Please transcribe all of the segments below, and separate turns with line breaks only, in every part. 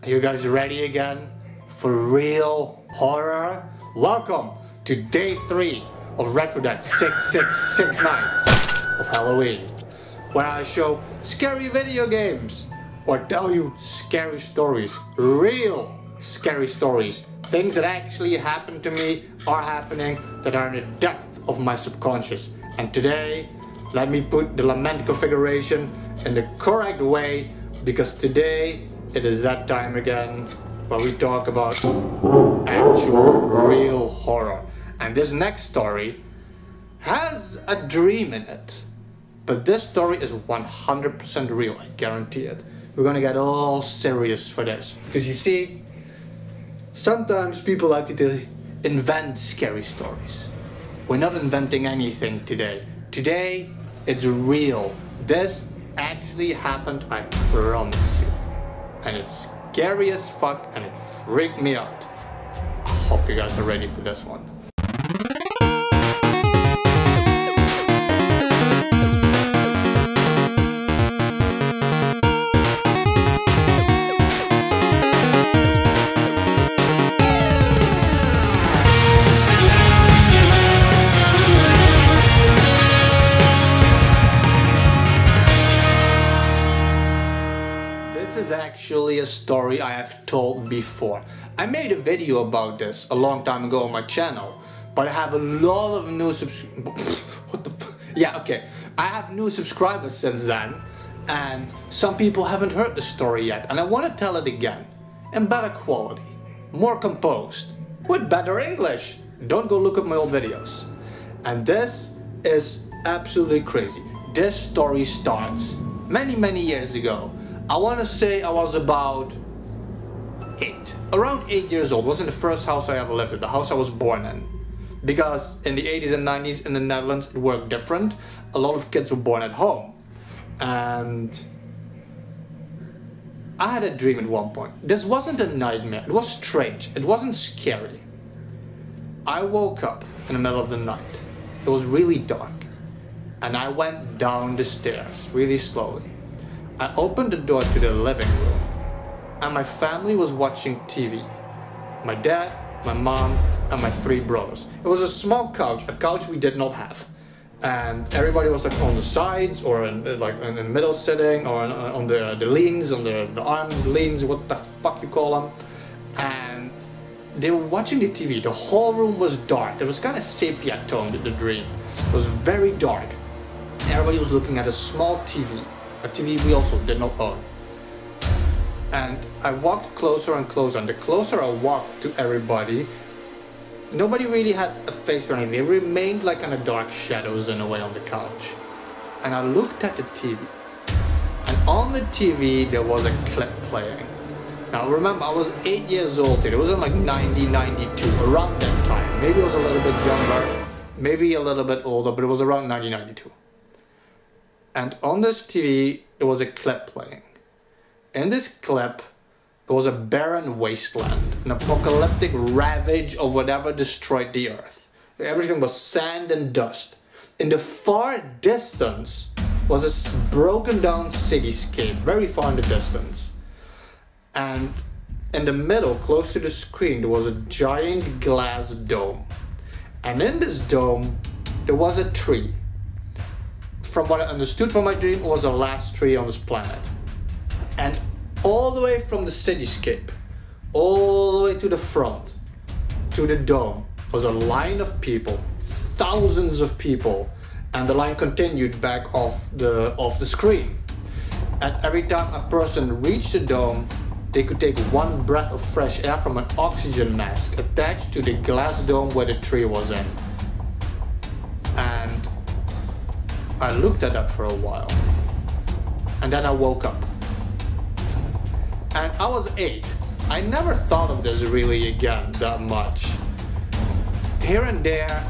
Are you guys ready again for real horror? Welcome to day 3 of RetroDeath 666 Nights of Halloween, where I show scary video games or tell you scary stories, real scary stories, things that actually happened to me are happening that are in the depth of my subconscious. And today, let me put the lament configuration in the correct way, because today it is that time again where we talk about actual real horror. And this next story has a dream in it, but this story is 100% real, I guarantee it. We're gonna get all serious for this, because you see, sometimes people like to invent scary stories. We're not inventing anything today. Today, it's real. This actually happened, I promise you. And it's scary as fuck, and it freaked me out. I hope you guys are ready for this one. This is actually a story I have told before. I made a video about this a long time ago on my channel, but I have a lot of new I have new subscribers since then, and some people haven't heard the story yet, and I want to tell it again, in better quality, more composed, with better English. Don't go look at my old videos. And this is absolutely crazy. This story starts many years ago. I want to say I was about around 8 years old. It wasn't the first house I ever lived in, the house I was born in. Because in the 80s and 90s in the Netherlands it worked different. A lot of kids were born at home. And I had a dream at one point. This wasn't a nightmare, it was strange, it wasn't scary. I woke up in the middle of the night. It was really dark. And I went down the stairs really slowly. I opened the door to the living room, and my family was watching TV. My dad, my mom, and my 3 brothers. It was a small couch, a couch we did not have. And everybody was like on the sides, or in the middle sitting, or on the leans, on the arm leans, what the fuck you call them. And they were watching the TV. The whole room was dark. It was kind of sepia toned, the dream. It was very dark. Everybody was looking at a small TV. A TV we also did not own. And I walked closer and closer, and the closer I walked to everybody, nobody really had a face or anything. They remained like kind of dark shadows in a way on the couch. And I looked at the TV, and on the TV there was a clip playing. Now remember, I was 8 years old. It wasn't like 90, 92, around that time. Maybe I was a little bit younger, maybe a little bit older, but it was around 1992. And on this TV, there was a clip playing. In this clip, there was a barren wasteland, an apocalyptic ravage of whatever destroyed the earth. Everything was sand and dust. In the far distance was a broken down cityscape, very far in the distance. And in the middle, close to the screen, there was a giant glass dome. And in this dome, there was a tree. From what I understood from my dream, it was the last tree on this planet. And all the way from the cityscape, all the way to the front, to the dome, was a line of people, thousands of people, and the line continued back off the screen. And every time a person reached the dome, they could take one breath of fresh air from an oxygen mask attached to the glass dome where the tree was in. And I looked at that for a while, and then I woke up. And I was 8. I never thought of this really again that much. Here and there,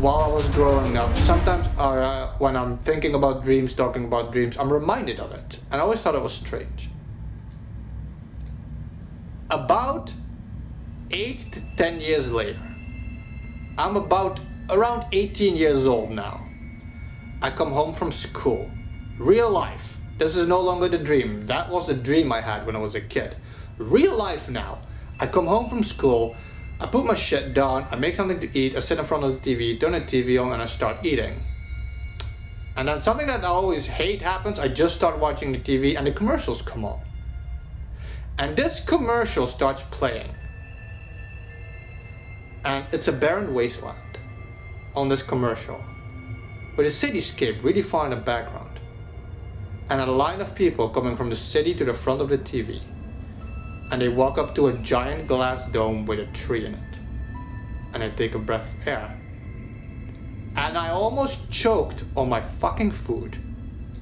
while I was growing up, sometimes when I'm thinking about dreams, talking about dreams, I'm reminded of it. And I always thought it was strange. About 8 to 10 years later, I'm about around 18 years old now. I come home from school, real life, This is no longer the dream. That was the dream I had when I was a kid. Real life now. I come home from school, I put my shit down, I make something to eat, I sit in front of the TV, turn the TV on, and I start eating. And then something that I always hate happens. I just start watching the TV and the commercials come on. And this commercial starts playing. And it's a barren wasteland on this commercial, with a cityscape really far in the background. And a line of people coming from the city to the front of the TV. And they walk up to a giant glass dome with a tree in it. And they take a breath of air. And I almost choked on my fucking food.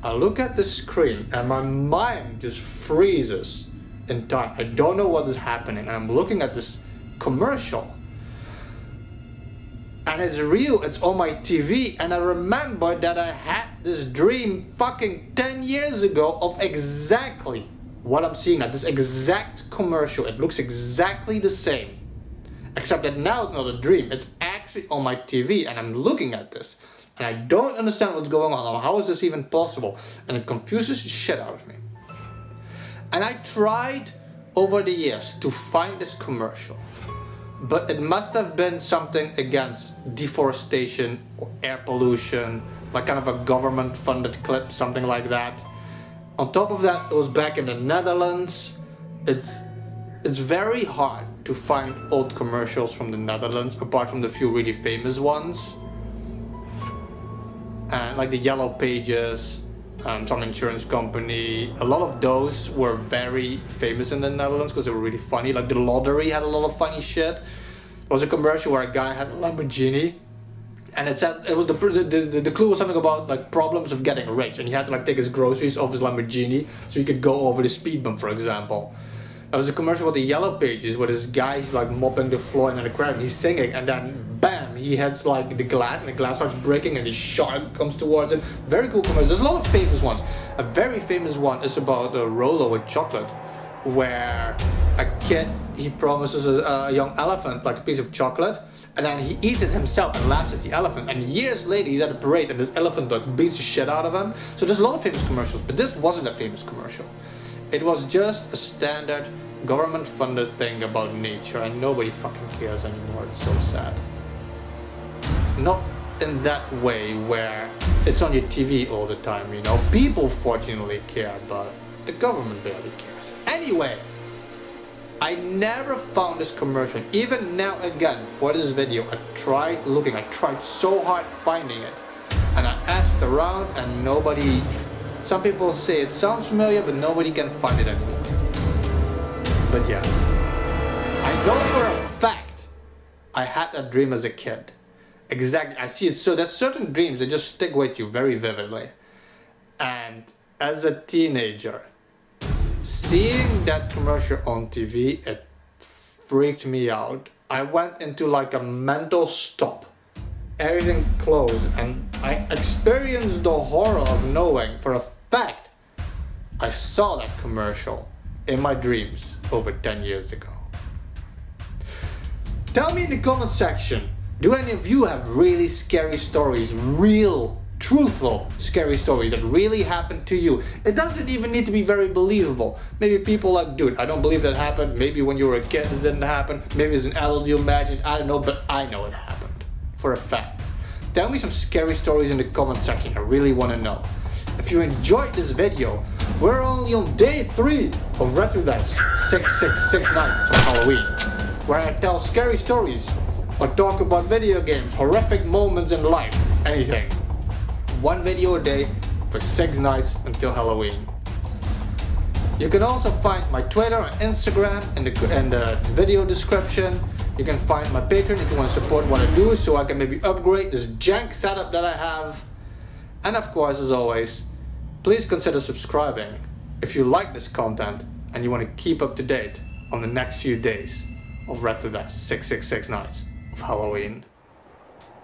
I look at the screen and my mind just freezes in time. I don't know what is happening. And I'm looking at this commercial. And it's real, it's on my TV, and I remember that I had this dream fucking 10 years ago of exactly what I'm seeing at this exact commercial. It looks exactly the same, except that now it's not a dream, it's actually on my TV, and I'm looking at this. And I don't understand what's going on, how is this even possible? And it confuses the shit out of me. And I tried over the years to find this commercial. But it must have been something against deforestation or air pollution, like kind of a government funded clip, something like that. On top of that, it was back in the Netherlands. It's very hard to find old commercials from the Netherlands, apart from the few really famous ones. And like the Yellow Pages, some insurance company. A lot of those were very famous in the Netherlands because they were really funny. Like the lottery had a lot of funny shit. There was a commercial where a guy had a Lamborghini, and it said it was the clue was something about like problems of getting rich, and he had to like take his groceries off his Lamborghini so he could go over the speed bump, for example. There was a commercial with the Yellow Pages where this guy, he's like mopping the floor in the crowd, he's singing, and then bam, he hits like the glass, and the glass starts breaking, and the shark comes towards him. Very cool commercial. There's a lot of famous ones. A very famous one is about a Rolo with chocolate, where a kid, he promises a young elephant like a piece of chocolate, and then he eats it himself and laughs at the elephant. And years later, he's at a parade, and this elephant like beats the shit out of him. So there's a lot of famous commercials, but this wasn't a famous commercial. It was just a standard government-funded thing about nature, and nobody fucking cares anymore. It's so sad. Not in that way where it's on your TV all the time, you know. People fortunately care, but the government barely cares. Anyway, I never found this commercial. Even now again, for this video, I tried looking. I tried so hard finding it. And I asked around and nobody... Some people say it sounds familiar, but nobody can find it anymore. But yeah, I know for a fact I had that dream as a kid. Exactly, I see it. So there's certain dreams that just stick with you very vividly. And as a teenager, seeing that commercial on TV, it freaked me out. I went into like a mental stop. Everything closed, and I experienced the horror of knowing for a fact I saw that commercial in my dreams over 10 years ago. Tell me in the comment section, do any of you have really scary stories, real, truthful scary stories that really happened to you? It doesn't even need to be very believable. Maybe people like, dude, I don't believe that happened. Maybe when you were a kid it didn't happen. Maybe as an adult you imagined. I don't know, but I know it happened for a fact. Tell me some scary stories in the comment section. I really want to know. If you enjoyed this video, we're only on day 3 of RetroDeath 666 nights on Halloween, where I tell scary stories or talk about video games, horrific moments in life, anything. 1 video a day for 6 nights until Halloween. You can also find my Twitter and Instagram in the video description. You can find my Patreon if you want to support what I do, so I can maybe upgrade this jank setup that I have. And of course, as always, please consider subscribing if you like this content and you want to keep up to date on the next few days of RetroDeath 666 nights of Halloween.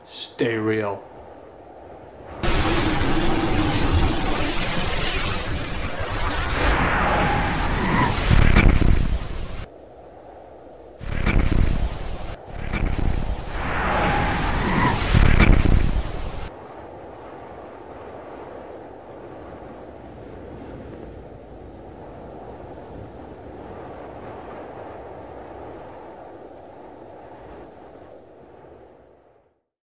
Stay real.